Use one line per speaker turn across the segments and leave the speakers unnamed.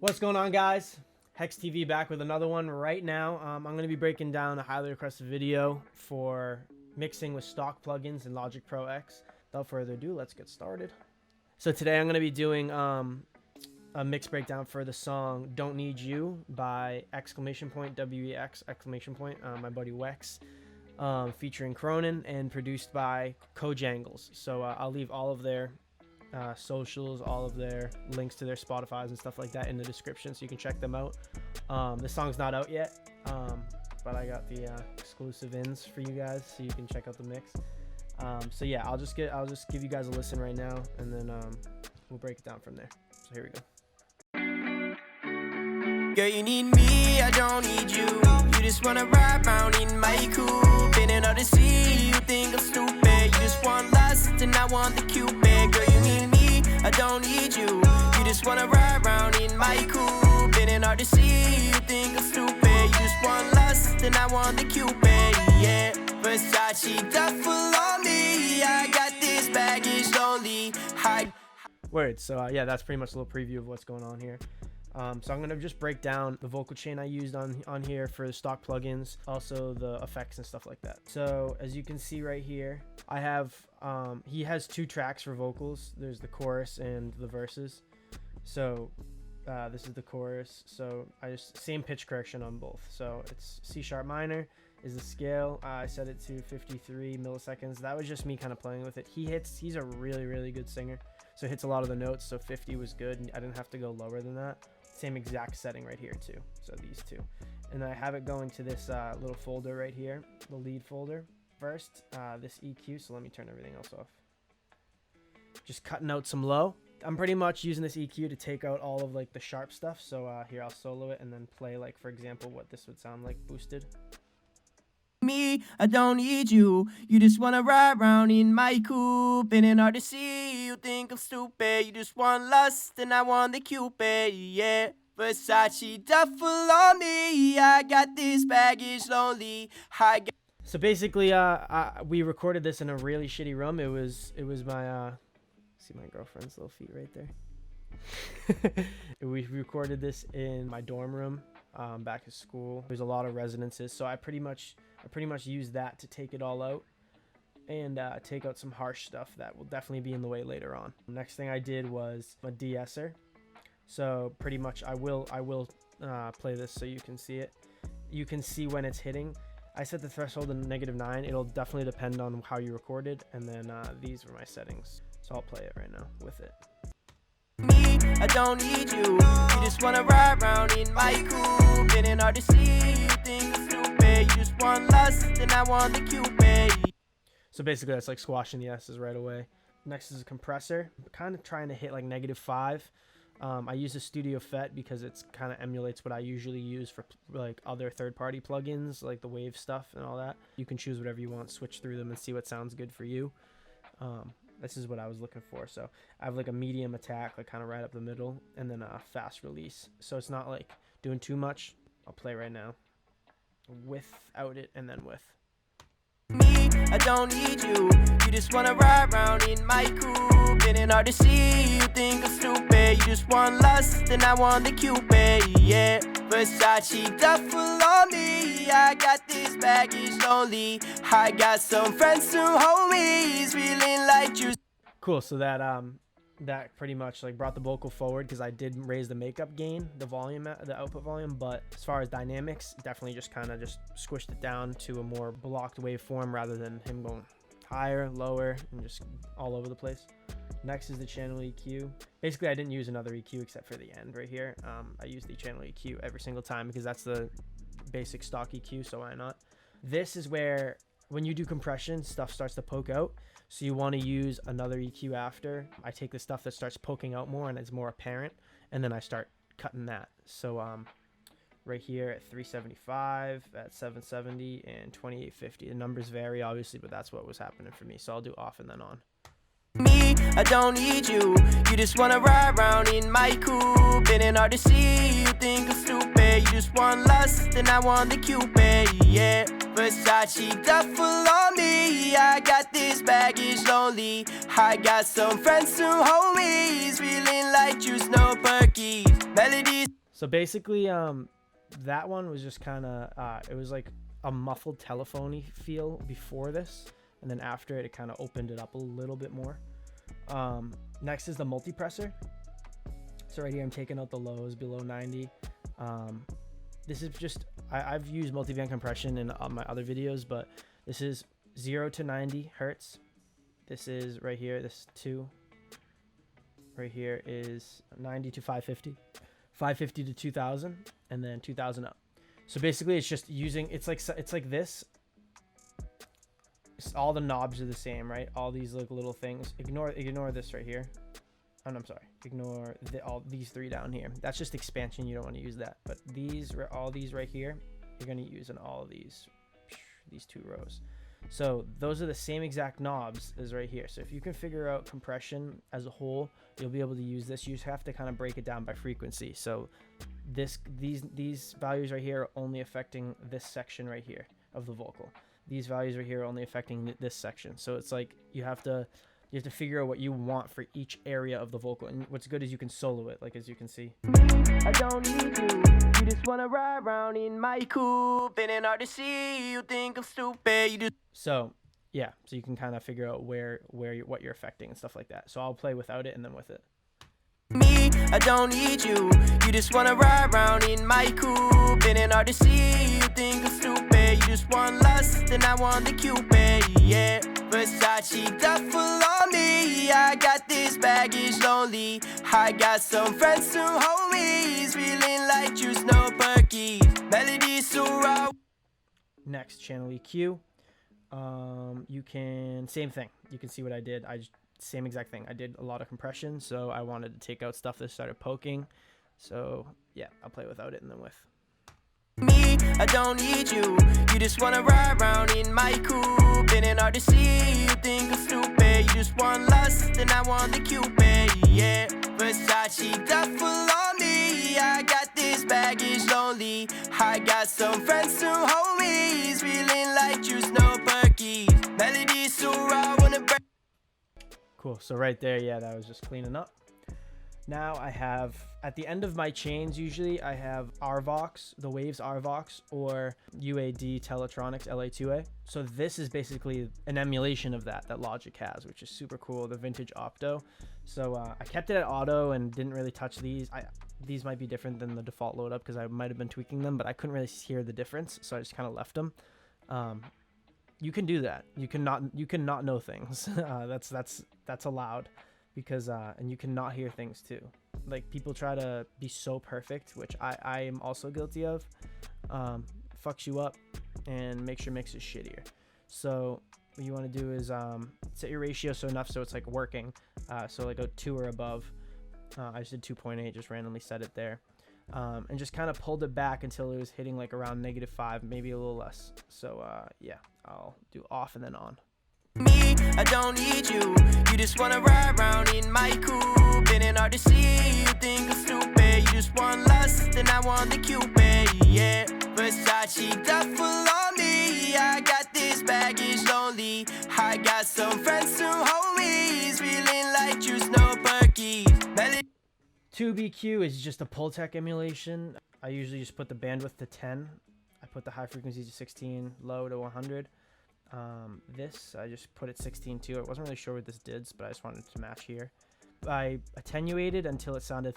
What's going on, guys? Hex TV back with another one right now. I'm going to be breaking down a highly requested video for mixing with stock plugins in Logic Pro X. Without further ado, let's get started. So today I'm going to be doing a mix breakdown for the song Don't Need You by WEX, my buddy Wex, featuring Cronin and produced by Cojangles. So I'll leave all of their socials, all of their links to their Spotify's and stuff like that in the description, so you can check them out. The song's not out yet, but I got the exclusive ins for you guys, so you can check out the mix. So yeah, I'll just give you guys a listen right now, and then we'll break it down from there. So here we go.
Girl, you need me, I don't need you. You just wanna ride around in my coupe. In and out to see, you think I'm stupid. You just want lust and I want the Cupid. Girl, you need me, I don't need you. You just wanna ride around in my coupe. In and out to see, you think I'm stupid. You just want lust and I want the Cupid. Yeah, Versace duffel on me. I got this baggage lonely.
Word. So yeah, that's pretty much a little preview of what's going on here. So I'm gonna just break down the vocal chain I used on here for the stock plugins, also the effects and stuff like that. So as you can see right here, I have he has two tracks for vocals. There's the chorus and the verses. So this is the chorus. So I just same pitch correction on both. So it's C sharp minor is the scale. I set it to 53 milliseconds. That was just me kind of playing with it. He's a really good singer, so hits a lot of the notes. So 50 was good. I didn't have to go lower than that. Same exact setting right here too, so these two. And I have it going to this little folder right here, the lead folder. First, this EQ, so let me turn everything else off. Just cutting out some low. I'm pretty much using this EQ to take out all of like the sharp stuff. So here, I'll solo it and then play, like, for example, what this would sound like boosted.
Me, I don't need you. You just wanna ride around in my coupe. In and out to see, you think I'm stupid. You just want lust and I want the Cupid. Yeah, Versace duffel on me. I got this baggage lonely.
So basically, we recorded this in a really shitty room. It was my see my girlfriend's little feet right there. We recorded this in my dorm room back at school. There's a lot of resonances, so I pretty much used that to take it all out and take out some harsh stuff that will definitely be in the way later on. Next thing I did was a DE-ESSER. So pretty much I will play this so you can see it. You can see when it's hitting. I set the threshold to -9. It'll definitely depend on how you recorded, and then these were my settings. So I'll play it right now with it.
Me, I don't need you. You just wanna ride around in my coupe. In and out to see, you think I'm stupid. You just want lust and I want the Cupid.
So basically that's like squashing the S's right away. Next is a compressor. I'm kind of trying to hit like -5. I use a Studio FET because it's kind of emulates what I usually use for like other third-party plugins, like the wave stuff and all that. You can choose whatever you want, switch through them and see what sounds good for you. This is what I was looking for. So I have like a medium attack, like kind of right up the middle, and then a fast release. So it's not like doing too much. I'll play right now without it and then with.
Me, I don't need you. You just wanna ride around in my coupe. In and out to see, you think I'm stupid. You just want lust and I want the Cupid. Yeah, Versace duffel on me. I got this baggage lonely. I got some friends, some homies, feeling like juice.
Cool. So that pretty much like brought the vocal forward because I did raise the makeup gain, the volume, the output volume. But as far as dynamics, definitely just kind of just squished it down to a more blocked waveform rather than him going higher, lower, and just all over the place. Next is the channel EQ. Basically, I didn't use another EQ except for the end right here. I use the channel EQ every single time because that's the basic stock EQ, so why not? This is where when you do compression, stuff starts to poke out. So you want to use another EQ after. I take the stuff that starts poking out more and it's more apparent, and then I start cutting that. So right here at 375, at 770, and 2850. The numbers vary obviously, but that's what was happening for me. So I'll do off and then on.
Me, I don't need you. You just wanna ride around in my coupe. In and out to see, you think I'm stupid. You just want lust and I want the Cupid. Yeah, Versace duffel on me. I got this baggage lonely. I got some friends, some homies, feeling like juice, no perkies. Melodies.
So basically, that one was just kind of, it was like a muffled telephony feel before this, and then after it kind of opened it up a little bit more. Next is the multipressor. So right here, I'm taking out the lows below 90. This is just, I've used multiband compression in my other videos, but this is 0 to 90 hertz. This is right here, this 2. Right here is 90 to 550. 550 to 2000, and then 2000 up. So basically it's just using, it's like this. All the knobs are the same, right? All these like little things. Ignore this right here. Oh, no, I'm sorry. Ignore all these 3 down here. That's just expansion. You don't want to use that. But all these right here, you're going to use in all of these 2 rows. So those are the same exact knobs as right here. So if you can figure out compression as a whole, you'll be able to use this. You just have to kind of break it down by frequency. So these values right here are only affecting this section right here of the vocal. These values right here are only affecting this section. So it's like you have to figure out what you want for each area of the vocal. And what's good is you can solo it, like as you can see.
I don't need you. You just wanna ride around in my coupe. And hard to see. You think I'm stupid. You just.
So yeah, so you can kind of figure out what you're affecting and stuff like that. So I'll play without it and then with it.
Me, I don't need you. You just wanna ride around in my coupe. And hard to see. You think I'm stupid. You just want lust, and I want the Cupid. Yeah, Versace duffel on me. I got this baggage lonely. I got some friends, some homies, feeling like juice, no perkies. Melodies so raw.
Next, channel EQ. You can, same thing. You can see what I did. Same exact thing. I did a lot of compression, so I wanted to take out stuff that started poking. So yeah, I'll play without it and then with.
Me, I don't need you. You just wanna ride around in my coupe. And hard to see. You think I'm stupid. You just want lust, and I want the Cupid. Yeah, Versace duffel on me. I got this baggage lonely. I got some friends, some homies, feeling like juice, no perkies. Melodies so raw, wanna break.
Cool. So right there, yeah, that was just cleaning up. Now I have, at the end of my chains, usually I have RVox, the Waves RVox, or UAD Teletronics LA2A. So this is basically an emulation of that Logic has, which is super cool, the vintage Opto. So I kept it at auto and didn't really touch these. These might be different than the default load up because I might have been tweaking them, but I couldn't really hear the difference, so I just kind of left them. You can do that. You cannot know things. That's allowed. Because and you cannot hear things too. Like people try to be so perfect, which I am also guilty of. Fucks you up and makes your mixes shittier. So what you want to do is set your ratio so enough so it's like working. So like a 2 or above. I just did 2.8, just randomly set it there. And just kind of pulled it back until it was hitting like around -5, maybe a little less. So yeah, I'll do off and then on.
Me, I don't need you. You just wanna ride around in my coupe. And hard to see. You think I'm stupid. You just want lust, and I want the Cupid. Yeah, Versace duffel on me. I got this baggage lonely. I got some friends, some homies, feeling like juice, no perkies.
2BQ is just a Pultec emulation. I usually just put the bandwidth to 10. I put the high frequency to 16, low to 100. This I just put it 16 too. I wasn't really sure what this did, but I just wanted to match here. I attenuated until it sounded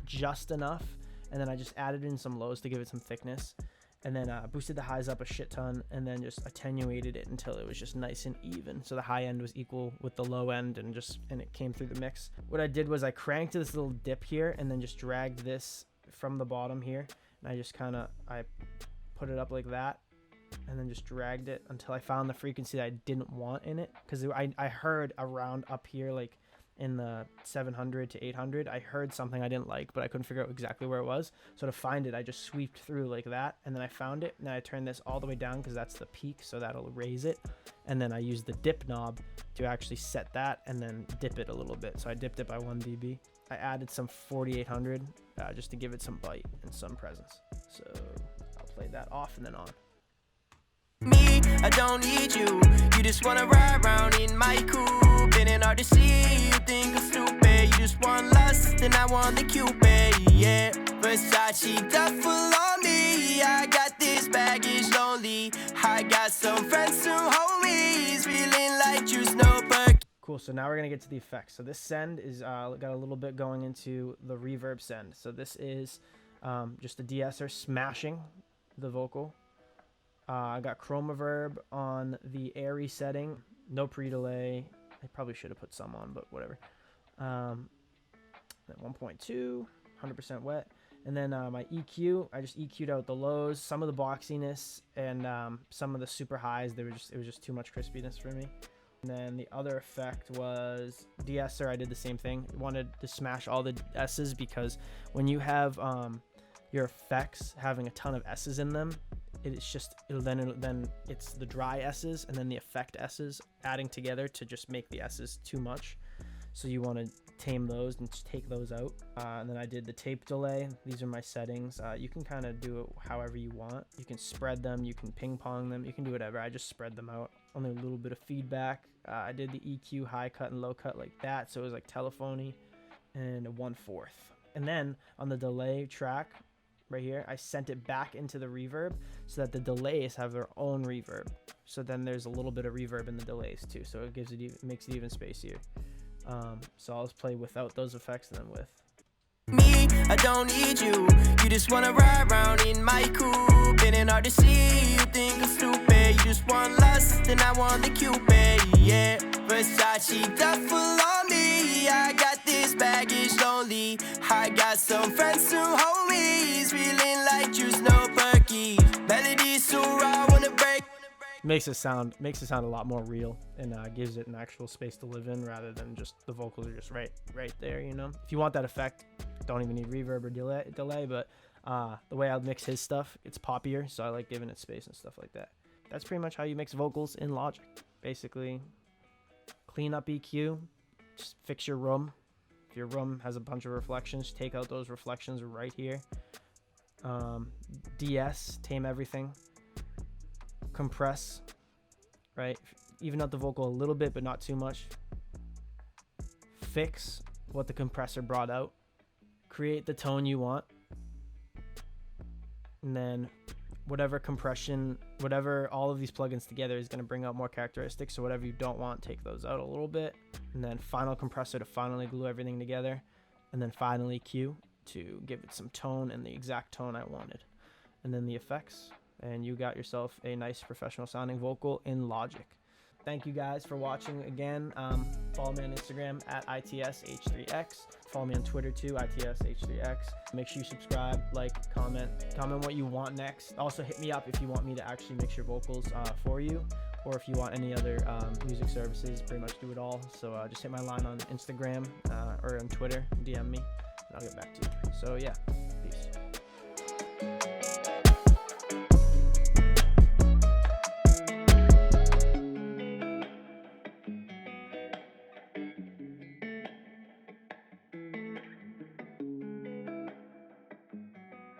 just enough, and then I just added in some lows to give it some thickness, and then boosted the highs up a shit ton, and then just attenuated it until it was just nice and even, so the high end was equal with the low end, and it came through the mix. What I did was I cranked this little dip here and then just dragged this from the bottom here, and I just I put it up like that and then just dragged it until I found the frequency that I didn't want in it, because I heard around up here, like in the 700 to 800, I heard something I didn't like, but I couldn't figure out exactly where it was. So to find it, I just sweeped through like that, and then I found it, and then I turned this all the way down because that's the peak, so that'll raise it. And then I used the dip knob to actually set that and then dip it a little bit. So I dipped it by 1 dB. I added some 4800 just to give it some bite and some presence. So I'll play that off and then on.
Me, I don't need you. You just wanna ride around in my coupe. It ain't hard to see, you think I'm stupid. You just want lust, and I want the Cupid, yeah. Versace duffel on me, I got this baggage lonely. I got some friends, some homies, feeling like juice, no perk.
Cool, so now we're gonna get to the effects. So this send is got a little bit going into the reverb send. So this is just the de-esser smashing the vocal. I got chroma verb on the airy setting, no pre-delay. I probably should have put some on, but whatever. At 1.2, 100% wet. And then my EQ, I just EQ'd out the lows, some of the boxiness, and some of the super highs. It was just too much crispiness for me. And then the other effect was de-esser. I did the same thing. Wanted to smash all the S's, because when you have your effects having a ton of S's in them, then it's the dry S's and then the effect S's adding together to just make the S's too much. So you want to tame those and just take those out. And then I did the tape delay. These are my settings. You can kind of do it however you want. You can spread them, you can ping pong them, you can do whatever. I just spread them out. Only a little bit of feedback. I did the EQ high cut and low cut like that, so it was like telephony, and a 1/4. And then on the delay track right here, I sent it back into the reverb so that the delays have their own reverb. So then there's a little bit of reverb in the delays too, so it gives it makes it even spacier. So I'll just play without those effects and then with.
Me, I don't need you. You just wanna ride around in my coupe. It ain't hard to see, you think I'm stupid. You just want lust, and I want the Cupid, yeah. Versace duffel on me, I got this baggage lonely. I got some friends, some homies, feeling like juice, no perky. Melody so raw, wanna break.
Makes it sound a lot more real, and gives it an actual space to live in, rather than just the vocals are just right there, you know. If you want that effect, don't even need reverb or delay, but the way I mix his stuff, it's poppier, so I like giving it space and stuff like that. That's pretty much how you mix vocals in Logic. Basically, clean up EQ, just fix your room. If your room has a bunch of reflections, take out those reflections right here. DS, tame everything. Compress, right? Even out the vocal a little bit, but not too much. Fix what the compressor brought out. Create the tone you want. And then whatever compression, whatever all of these plugins together is going to bring out more characteristics. So whatever you don't want, take those out a little bit. And then final compressor to finally glue everything together. And then finally EQ to give it some tone and the exact tone I wanted. And then the effects. And you got yourself a nice professional sounding vocal in Logic. Thank you guys for watching again. Follow me on Instagram at ITSH3X. Follow me on Twitter too, ITSH3X. Make sure you subscribe, like, comment what you want next. Also hit me up if you want me to actually mix your vocals for you, or if you want any other music services. Pretty much do it all. So just hit my line on Instagram or on Twitter, DM me, and I'll get back to you. So yeah.